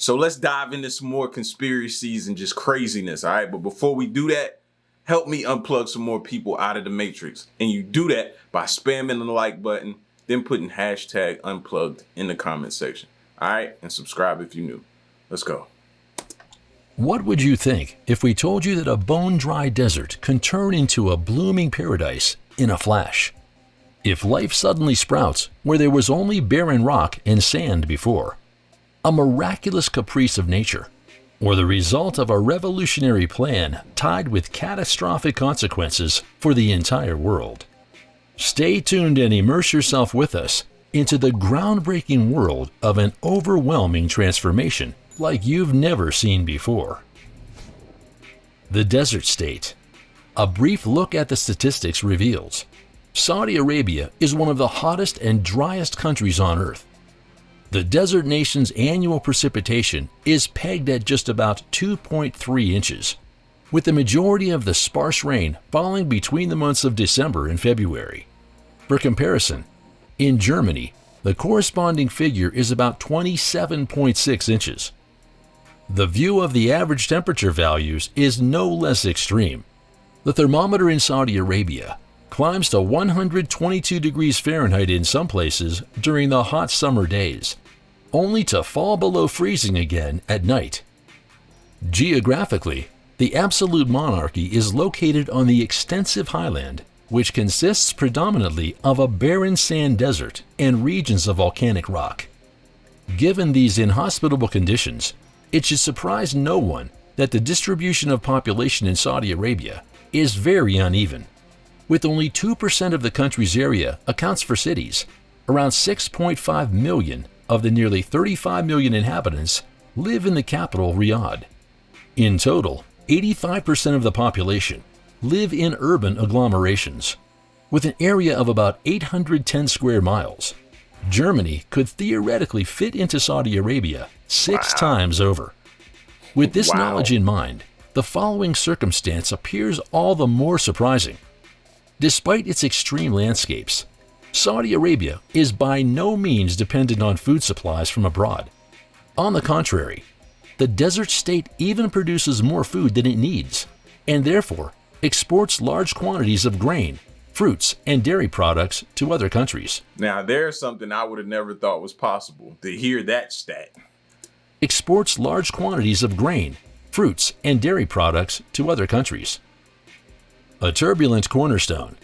So let's dive into some more conspiracies and just craziness, all right? But before we do that, help me unplug some more people out of the matrix. And you do that by spamming the like button, then putting hashtag unplugged in the comment section, all right? And subscribe if you're new. Let's go. What would you think if we told you that a bone-dry desert can turn into a blooming paradise in a flash? If life suddenly sprouts where there was only barren rock and sand before? A miraculous caprice of nature, or the result of a revolutionary plan tied with catastrophic consequences for the entire world? Stay tuned and immerse yourself with us into the groundbreaking world of an overwhelming transformation like you've never seen before. The desert state. A brief look at the statistics reveals Saudi Arabia is one of the hottest and driest countries on earth. The desert nation's annual precipitation is pegged at just about 2.3 inches, with the majority of the sparse rain falling between the months of December and February. For comparison, in Germany, the corresponding figure is about 27.6 inches. The view of the average temperature values is no less extreme. The thermometer in Saudi Arabia climbs to 122 degrees Fahrenheit in some places during the hot summer days, only to fall below freezing again at night. Geographically, the absolute monarchy is located on the extensive highland, which consists predominantly of a barren sand desert and regions of volcanic rock. Given these inhospitable conditions, it should surprise no one that the distribution of population in Saudi Arabia is very uneven. With only 2% of the country's area accounts for cities, around 6.5 million of the nearly 35 million inhabitants live in the capital, Riyadh. In total, 85% of the population live in urban agglomerations. With an area of about 810 square miles, Germany could theoretically fit into Saudi Arabia 6 times over. With this knowledge in mind, the following circumstance appears all the more surprising. Despite its extreme landscapes, Saudi Arabia is by no means dependent on food supplies from abroad. On the contrary, the desert state even produces more food than it needs, and therefore exports large quantities of grain, fruits, and dairy products to other countries. Now, there's something I would have never thought was possible, to hear that stat. Exports large quantities of grain, fruits, and dairy products to other countries. A turbulent cornerstone.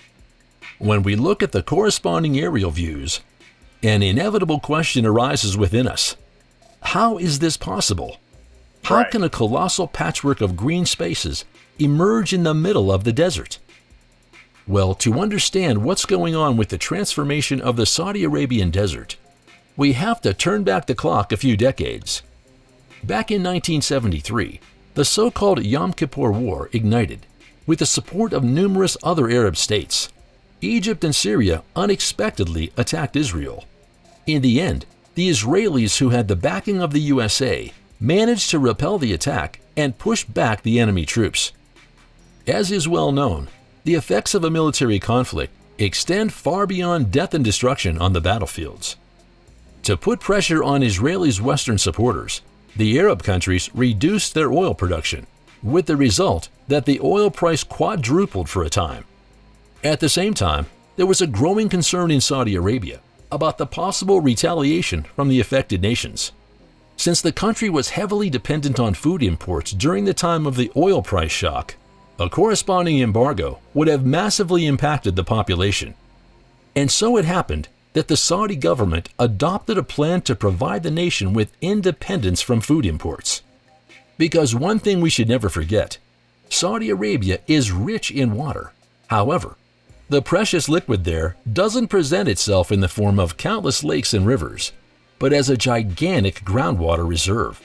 When we look at the corresponding aerial views, an inevitable question arises within us. How is this possible? How can a colossal patchwork of green spaces emerge in the middle of the desert? Well, to understand what's going on with the transformation of the Saudi Arabian desert, we have to turn back the clock a few decades. Back in 1973, the so-called Yom Kippur War ignited. With the support of numerous other Arab states, Egypt and Syria unexpectedly attacked Israel. In the end, the Israelis, who had the backing of the USA, managed to repel the attack and push back the enemy troops. As is well known, the effects of a military conflict extend far beyond death and destruction on the battlefields. To put pressure on Israelis' Western supporters, the Arab countries reduced their oil production, with the result that the oil price quadrupled for a time. At the same time, there was a growing concern in Saudi Arabia about the possible retaliation from the affected nations. Since the country was heavily dependent on food imports during the time of the oil price shock, a corresponding embargo would have massively impacted the population. And so it happened that the Saudi government adopted a plan to provide the nation with independence from food imports. Because one thing we should never forget, Saudi Arabia is rich in water. However, the precious liquid there doesn't present itself in the form of countless lakes and rivers, but as a gigantic groundwater reserve.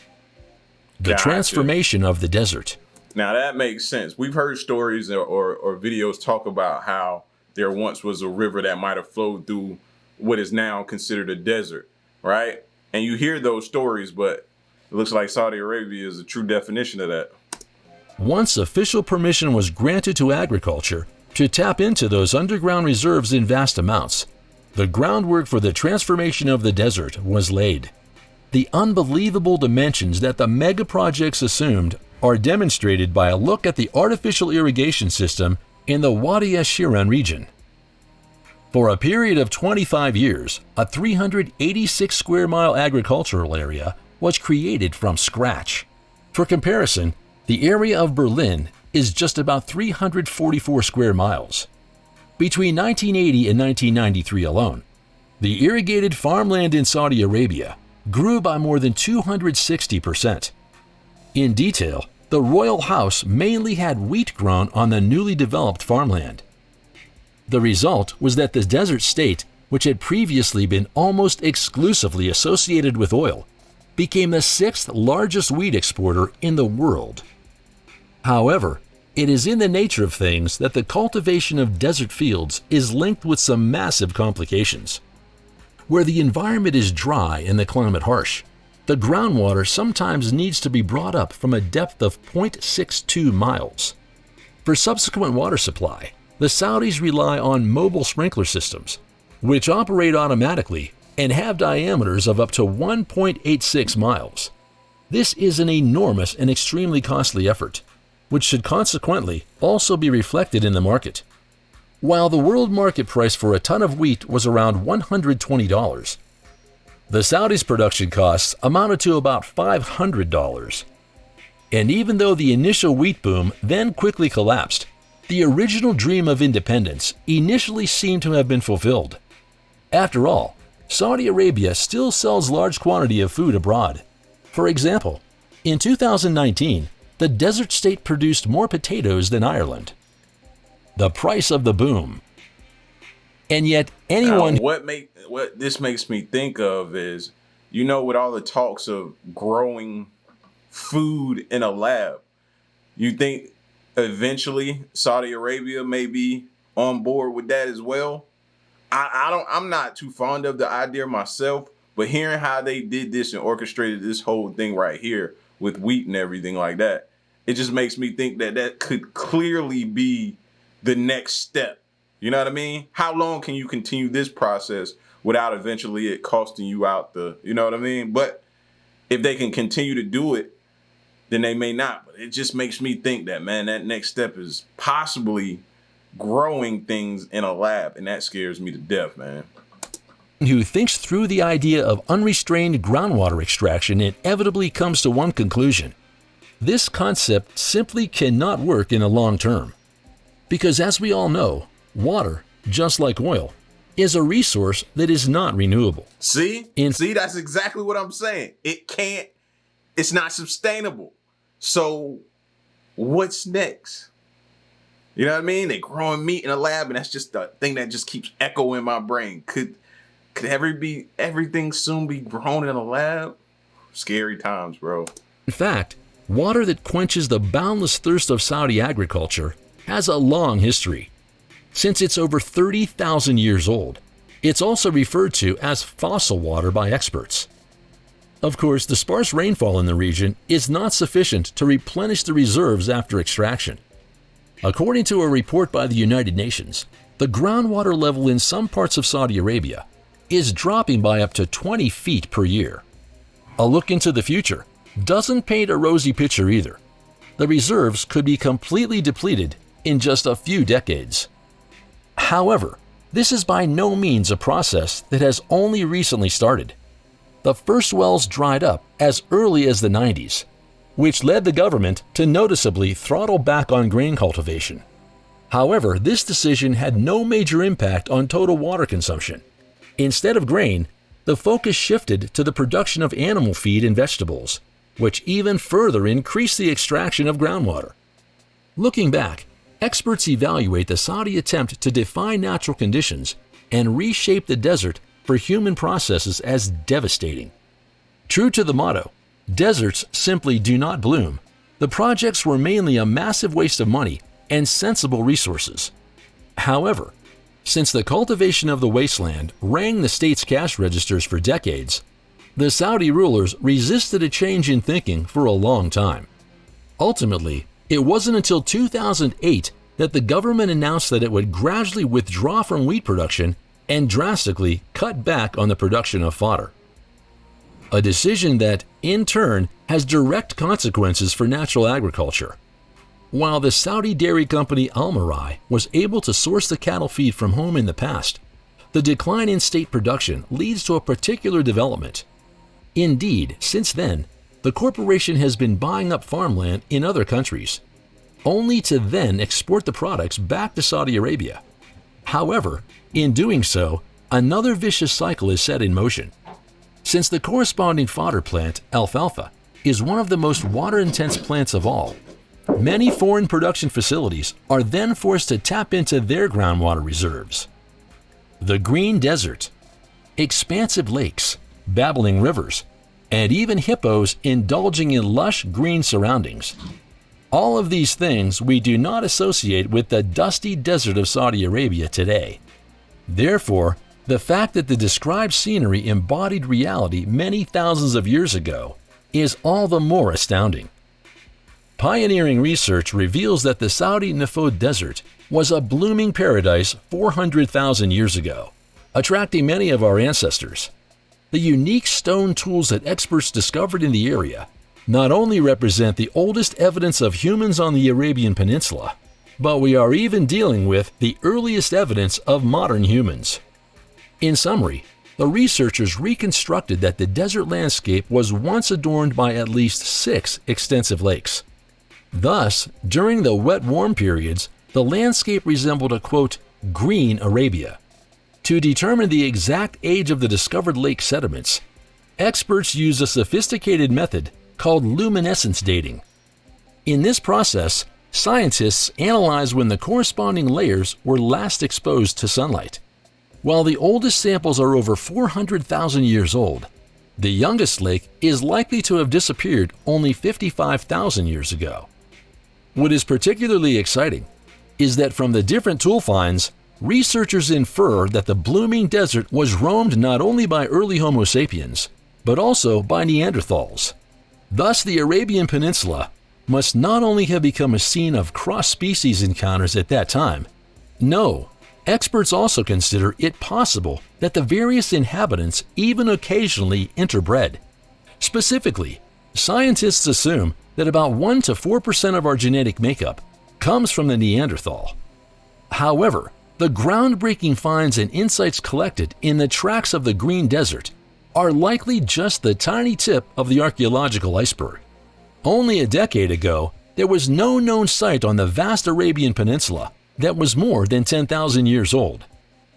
The transformation of the desert. Now that makes sense. We've heard stories or videos talk about how there once was a river that might have flowed through what is now considered a desert, right? And you hear those stories, but it looks like Saudi Arabia is a true definition of that. Once official permission was granted to agriculture to tap into those underground reserves in vast amounts, the groundwork for the transformation of the desert was laid. The unbelievable dimensions that the mega projects assumed are demonstrated by a look at the artificial irrigation system in the Wadi Shiran region. For a period of 25 years, a 386 square mile agricultural area was created from scratch. For comparison, the area of Berlin is just about 344 square miles. Between 1980 and 1993 alone, the irrigated farmland in Saudi Arabia grew by more than 260%. In detail, the royal house mainly had wheat grown on the newly developed farmland. The result was that the desert state, which had previously been almost exclusively associated with oil, became the 6th largest wheat exporter in the world. However, it is in the nature of things that the cultivation of desert fields is linked with some massive complications. Where the environment is dry and the climate harsh, the groundwater sometimes needs to be brought up from a depth of 0.62 miles. For subsequent water supply, the Saudis rely on mobile sprinkler systems, which operate automatically and have diameters of up to 1.86 miles. This is an enormous and extremely costly effort, which should consequently also be reflected in the market. While the world market price for a ton of wheat was around $120, the Saudis' production costs amounted to about $500. And even though the initial wheat boom then quickly collapsed, the original dream of independence initially seemed to have been fulfilled. After all, Saudi Arabia still sells large quantity of food abroad. For example, in 2019, the desert state produced more potatoes than Ireland. The price of the boom. And yet anyone... What this makes me think of is, with all the talks of growing food in a lab, you think eventually Saudi Arabia may be on board with that as well? I'm not too fond of the idea myself, but hearing how they did this and orchestrated this whole thing right here with wheat and everything like that, it just makes me think that that could clearly be the next step. You know what I mean? How long can you continue this process without eventually it costing you out you know what I mean? But if they can continue to do it, then they may not. But it just makes me think that, man, that next step is possibly growing things in a lab, and that scares me to death, man. Who thinks through the idea of unrestrained groundwater extraction inevitably comes to one conclusion. This concept simply cannot work in the long term. Because as we all know, water, just like oil, is a resource that is not renewable. See, that's exactly what I'm saying. It's not sustainable. So what's next? You know what I mean? They're growing meat in a lab, and that's just the thing that just keeps echoing in my brain. Could everything soon be grown in a lab? Scary times, bro. In fact, water that quenches the boundless thirst of Saudi agriculture has a long history. Since it's over 30,000 years old, it's also referred to as fossil water by experts. Of course, the sparse rainfall in the region is not sufficient to replenish the reserves after extraction. According to a report by the United Nations, the groundwater level in some parts of Saudi Arabia is dropping by up to 20 feet per year. A look into the future doesn't paint a rosy picture either. The reserves could be completely depleted in just a few decades. However, this is by no means a process that has only recently started. The first wells dried up as early as the 90s, which led the government to noticeably throttle back on grain cultivation. However, this decision had no major impact on total water consumption. Instead of grain, the focus shifted to the production of animal feed and vegetables, which even further increased the extraction of groundwater. Looking back, experts evaluate the Saudi attempt to define natural conditions and reshape the desert for human processes as devastating. True to the motto, "Deserts simply do not bloom," the projects were mainly a massive waste of money and sensible resources. However, since the cultivation of the wasteland rang the state's cash registers for decades, the Saudi rulers resisted a change in thinking for a long time. Ultimately, it wasn't until 2008 that the government announced that it would gradually withdraw from wheat production and drastically cut back on the production of fodder. a decision that, in turn, has direct consequences for natural agriculture. While the Saudi dairy company Almarai was able to source the cattle feed from home in the past, the decline in state production leads to a particular development. Indeed, since then, the corporation has been buying up farmland in other countries, only to then export the products back to Saudi Arabia. However, in doing so, another vicious cycle is set in motion. Since the corresponding fodder plant, alfalfa, is one of the most water-intense plants of all, many foreign production facilities are then forced to tap into their groundwater reserves. The green desert, expansive lakes, babbling rivers, and even hippos indulging in lush green surroundings. All of these things we do not associate with the dusty desert of Saudi Arabia today. Therefore, the fact that the described scenery embodied reality many thousands of years ago is all the more astounding. Pioneering research reveals that the Saudi Nafod Desert was a blooming paradise 400,000 years ago, attracting many of our ancestors. The unique stone tools that experts discovered in the area not only represent the oldest evidence of humans on the Arabian Peninsula, but we are even dealing with the earliest evidence of modern humans. In summary, the researchers reconstructed that the desert landscape was once adorned by at least 6 extensive lakes. Thus, during the wet warm periods, the landscape resembled a quote, green Arabia. To determine the exact age of the discovered lake sediments, experts use a sophisticated method called luminescence dating. In this process, scientists analyze when the corresponding layers were last exposed to sunlight. While the oldest samples are over 400,000 years old, the youngest lake is likely to have disappeared only 55,000 years ago. What is particularly exciting is that from the different tool finds, researchers infer that the blooming desert was roamed not only by early Homo sapiens, but also by Neanderthals. Thus, the Arabian Peninsula must not only have become a scene of cross-species encounters at that time. No, experts also consider it possible that the various inhabitants even occasionally interbred. Specifically, scientists assume that about 1 to 4% of our genetic makeup comes from the Neanderthal. However, the groundbreaking finds and insights collected in the tracks of the Green Desert are likely just the tiny tip of the archaeological iceberg. Only a decade ago, there was no known site on the vast Arabian Peninsula that was more than 10,000 years old.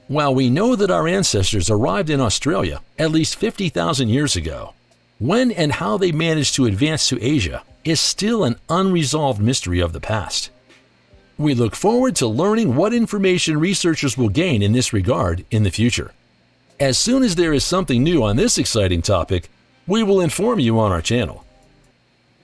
While we know that our ancestors arrived in Australia at least 50,000 years ago, when and how they managed to advance to Asia is still an unresolved mystery of the past. We look forward to learning what information researchers will gain in this regard in the future. As soon as there is something new on this exciting topic, we will inform you on our channel.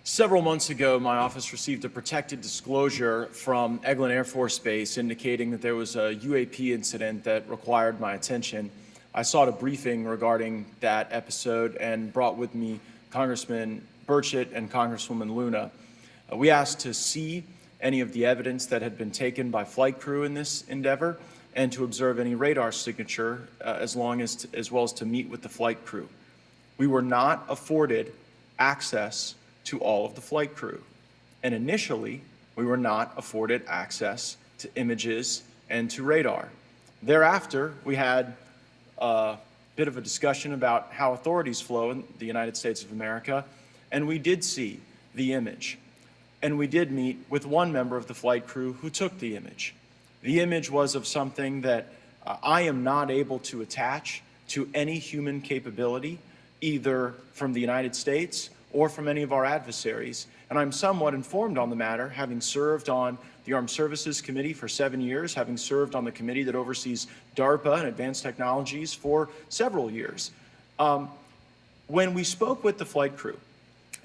Several months ago, my office received a protected disclosure from Eglin Air Force Base indicating that there was a UAP incident that required my attention. I sought a briefing regarding that episode and brought with me Congressman Burchett and Congresswoman Luna. We asked to see any of the evidence that had been taken by flight crew in this endeavor and to observe any radar signature as well as to meet with the flight crew. We were not afforded access to all of the flight crew. And initially, we were not afforded access to images and to radar. Thereafter, we had a bit of a discussion about how authorities flow in the United States of America, and we did see the image. And we did meet with one member of the flight crew who took the image. The image was of something that I am not able to attach to any human capability, either from the United States or from any of our adversaries. And I'm somewhat informed on the matter, having served on the Armed Services Committee for 7 years, having served on the committee that oversees DARPA and advanced technologies for several years. When we spoke with the flight crew,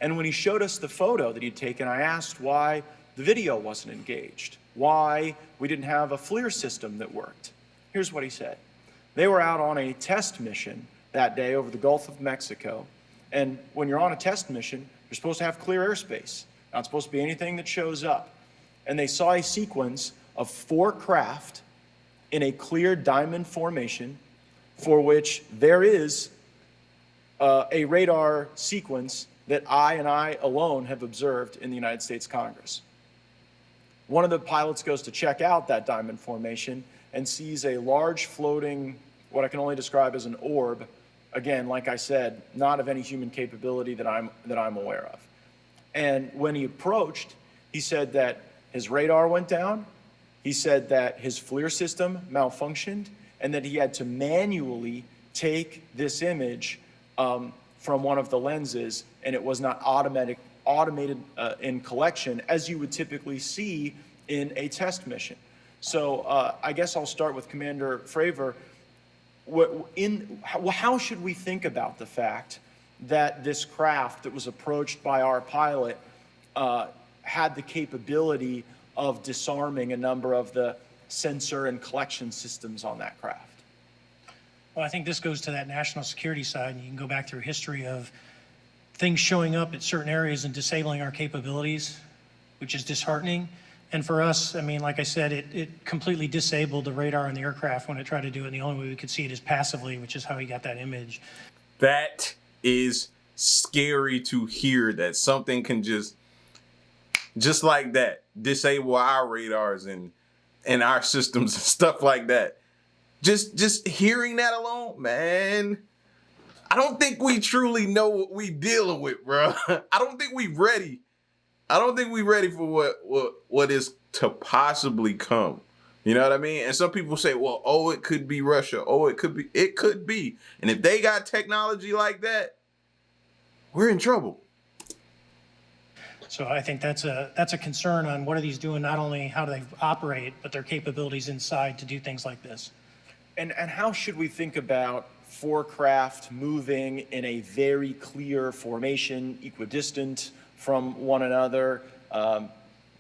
and when he showed us the photo that he'd taken, I asked why the video wasn't engaged, why we didn't have a FLIR system that worked. Here's what he said. They were out on a test mission that day over the Gulf of Mexico. And when you're on a test mission, you're supposed to have clear airspace. Not supposed to be anything that shows up. And they saw a sequence of 4 craft in a clear diamond formation for which there is a radar sequence that I alone have observed in the United States Congress. One of the pilots goes to check out that diamond formation and sees a large floating, what I can only describe as an orb. Again, like I said, not of any human capability that I'm aware of. And when he approached, he said that his radar went down. He said that his FLIR system malfunctioned and that he had to manually take this image from one of the lenses, and it was not automated in collection as you would typically see in a test mission. So I guess I'll start with Commander Fravor. How should we think about the fact that this craft that was approached by our pilot had the capability of disarming a number of the sensor and collection systems on that craft? Well, I think this goes to that national security side, and you can go back through history of things showing up at certain areas and disabling our capabilities, which is disheartening. And for us, I mean, like I said, it completely disabled the radar on the aircraft when it tried to do it, and the only way we could see it is passively, which is how he got that image. That is scary to hear, that something can just like that disable our radars and our systems and stuff like that. Just hearing that alone, man, I don't think we truly know what we dealing with, bro. I don't think we ready. I don't think we ready for what is to possibly come. You know what I mean? And some people say, well, oh, it could be Russia. Oh, it could be. It could be. And if they got technology like that, we're in trouble. So I think that's a concern on what are these doing, not only how do they operate, but their capabilities inside to do things like this. And how should we think about four craft moving in a very clear formation, equidistant from one another,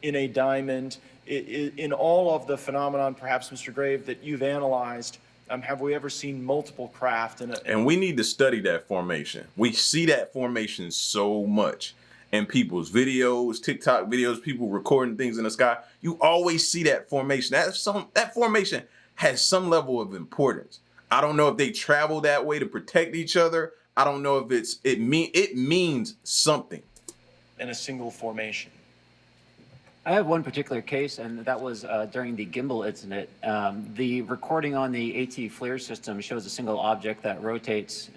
in a diamond? In all of the phenomenon, perhaps, Mr. Grave, that you've analyzed, have we ever seen multiple craft And we need to study that formation. We see that formation so much in people's videos, TikTok videos, people recording things in the sky. You always see that formation. That formation has some level of importance. I don't know if they travel that way to protect each other. I don't know if it means something. in a single formation? I have one particular case, and that was during the gimbal incident. The recording on the AT FLIR system shows a single object that rotates.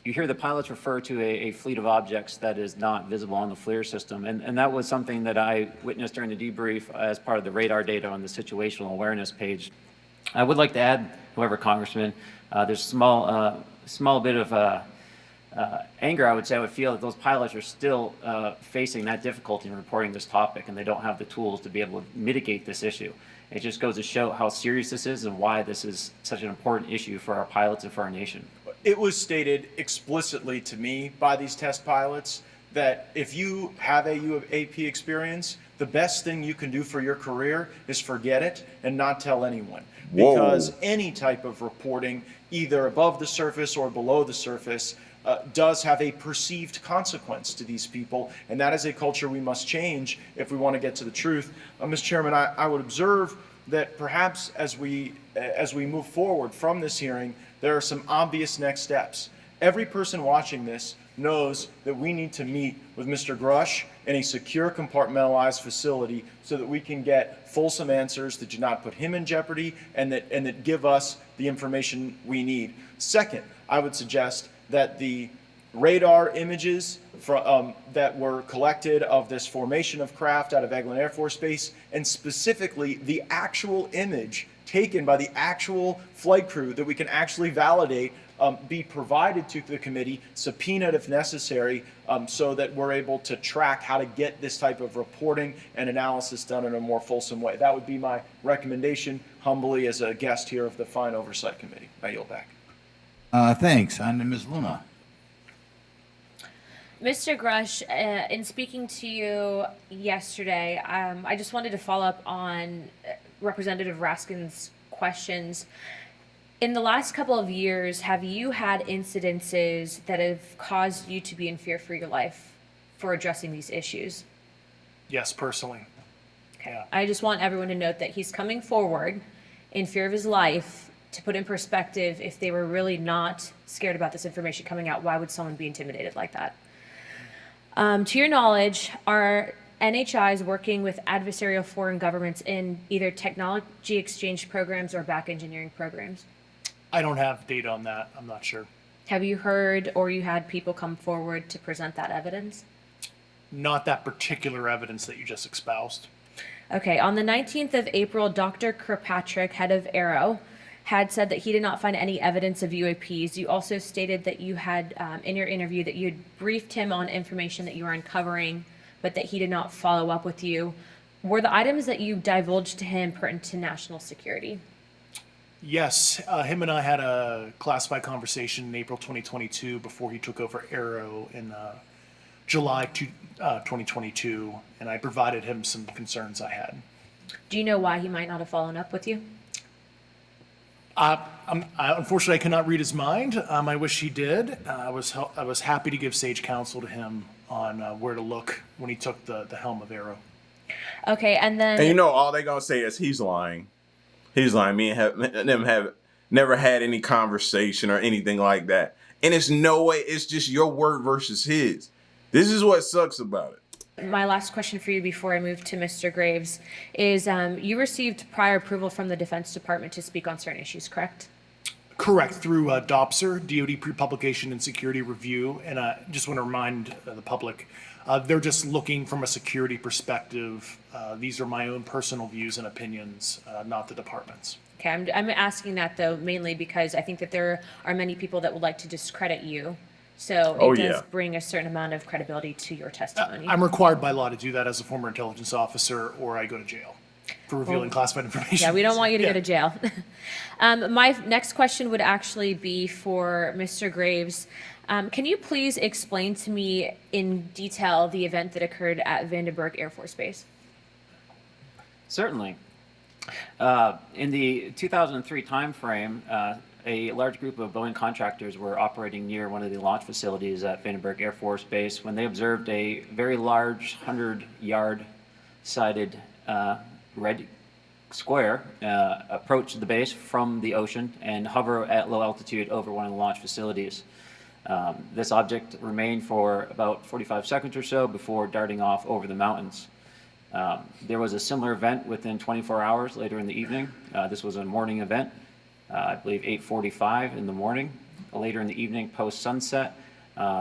You hear the pilots refer to a fleet of objects that is not visible on the FLIR system, and that was something that I witnessed during the debrief as part of the radar data on the situational awareness page. I would like to add, however, Congressman, there's a small bit of anger, I would say. I would feel that those pilots are still facing that difficulty in reporting this topic, and they don't have the tools to be able to mitigate this issue. It just goes to show how serious this is and why this is such an important issue for our pilots and for our nation. It was stated explicitly to me by these test pilots that if you have a UAP experience, the best thing you can do for your career is forget it and not tell anyone. Whoa. Because any type of reporting, either above the surface or below the surface, does have a perceived consequence to these people, and that is a culture we must change if we want to get to the truth. Mr. Chairman, I would observe that perhaps as we move forward from this hearing, there are some obvious next steps. Every person watching this knows that we need to meet with Mr. Grush in a secure, compartmentalized facility so that we can get fulsome answers that do not put him in jeopardy and that give us the information we need. Second, I would suggest that the radar images that were collected of this formation of craft out of Eglin Air Force Base, and specifically the actual image taken by the actual flight crew that we can actually validate, be provided to the committee, subpoenaed if necessary, so that we're able to track how to get this type of reporting and analysis done in a more fulsome way. That would be my recommendation, humbly, as a guest here of the Fine Oversight Committee. I yield back. Thanks. And Ms. Luna. Mr. Grush, in speaking to you yesterday, I just wanted to follow up on Representative Raskin's questions. In the last couple of years, have you had incidences that have caused you to be in fear for your life for addressing these issues? Yes, personally. Okay. I just want everyone to note that he's coming forward in fear of his life to put in perspective, if they were really not scared about this information coming out, why would someone be intimidated like that? To your knowledge, are NHIs working with adversarial foreign governments in either technology exchange programs or back engineering programs? I don't have data on that. I'm not sure. Have you heard or you had people come forward to present that evidence? Not that particular evidence that you just espoused. Okay, on the 19th of April, Dr. Kirkpatrick, head of Aero, had said that he did not find any evidence of UAPs. You also stated that you had, in your interview, that you had briefed him on information that you were uncovering, but that he did not follow up with you. Were the items that you divulged to him pertinent to national security? Yes, him and I had a classified conversation in April 2022 before he took over Aero in July 2022, and I provided him some concerns I had. Do you know why he might not have followed up with you? Unfortunately, I cannot read his mind. I wish he did. I was happy to give sage counsel to him on where to look when he took the helm of Aero. Okay, and then... And you know, all they gonna say is he's lying. He's lying. Me and them have never had any conversation or anything like that. And it's no way, it's just your word versus his. This is what sucks about it. My last question for you before I move to Mr. Graves is you received prior approval from the Defense Department to speak on certain issues, correct? Correct, through DOPSR, DoD Pre-Publication and Security Review, and I just want to remind the public, they're just looking from a security perspective. These are my own personal views and opinions, not the department's. Okay, I'm asking that though mainly because I think that there are many people that would like to discredit you. So it does bring a certain amount of credibility to your testimony. I'm required by law to do that as a former intelligence officer, or I go to jail for revealing classified information. Yeah, we don't want you to go to jail. My next question would actually be for Mr. Graves. Can you please explain to me in detail the event that occurred at Vandenberg Air Force Base? Certainly. In the 2003 timeframe, a large group of Boeing contractors were operating near one of the launch facilities at Vandenberg Air Force Base when they observed a very large 100-yard sided red square approach the base from the ocean and hover at low altitude over one of the launch facilities. This object remained for about 45 seconds or so before darting off over the mountains. There was a similar event within 24 hours later in the evening. This was a morning event, I believe 8:45 in the morning. Later in the evening, post-sunset,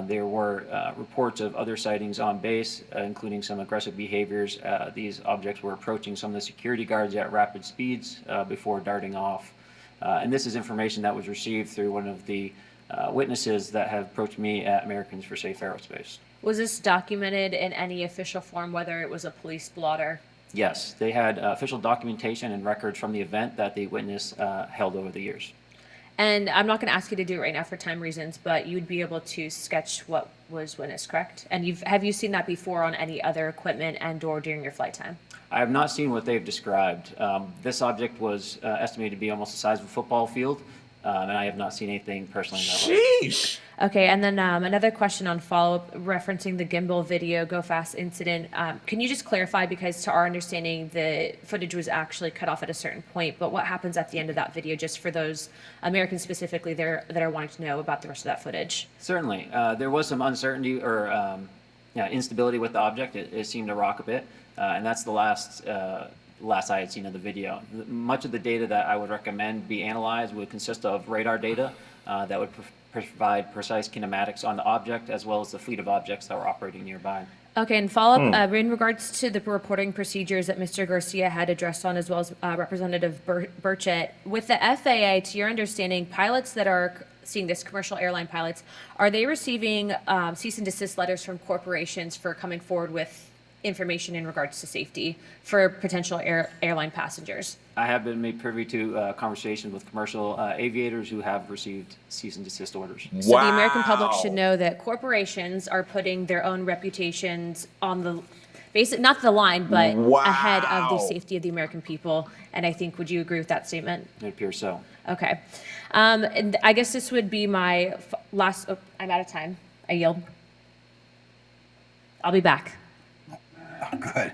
there were reports of other sightings on base, including some aggressive behaviors. These objects were approaching some of the security guards at rapid speeds before darting off. And this is information that was received through one of the witnesses that have approached me at Americans for Safe Aerospace. Was this documented in any official form, whether it was a police blotter? Yes, they had official documentation and records from the event that the witness held over the years. And I'm not going to ask you to do it right now for time reasons, but you'd be able to sketch what was witnessed, correct? And have you seen that before on any other equipment and or during your flight time? I have not seen what they've described. This object was estimated to be almost the size of a football field, and I have not seen anything personally that way. Sheesh. Okay, and then another question on follow-up referencing the gimbal video Go Fast incident. Can you just clarify, because to our understanding, the footage was actually cut off at a certain point, but what happens at the end of that video, just for those Americans specifically that are wanting to know about the rest of that footage? Certainly. There was some uncertainty or instability with the object. It seemed to rock a bit, and that's the last I had seen of the video. Much of the data that I would recommend be analyzed would consist of radar data that would provide precise kinematics on the object, as well as the fleet of objects that were operating nearby. Okay, and follow-up, in regards to the reporting procedures that Mr. Garcia had addressed on, as well as Representative Burchett, with the FAA, to your understanding, pilots that are seeing this, commercial airline pilots, are they receiving cease and desist letters from corporations for coming forward with information in regards to safety for potential airline passengers? I have been made privy to conversations with commercial aviators who have received cease and desist orders. So the American public should know that corporations are putting their own reputations on the basic, not the line, but ahead of the safety of the American people. And I think, would you agree with that statement? It appears so. Okay. And I guess this would be my last, I'm out of time. I yield. I'll be back. Good.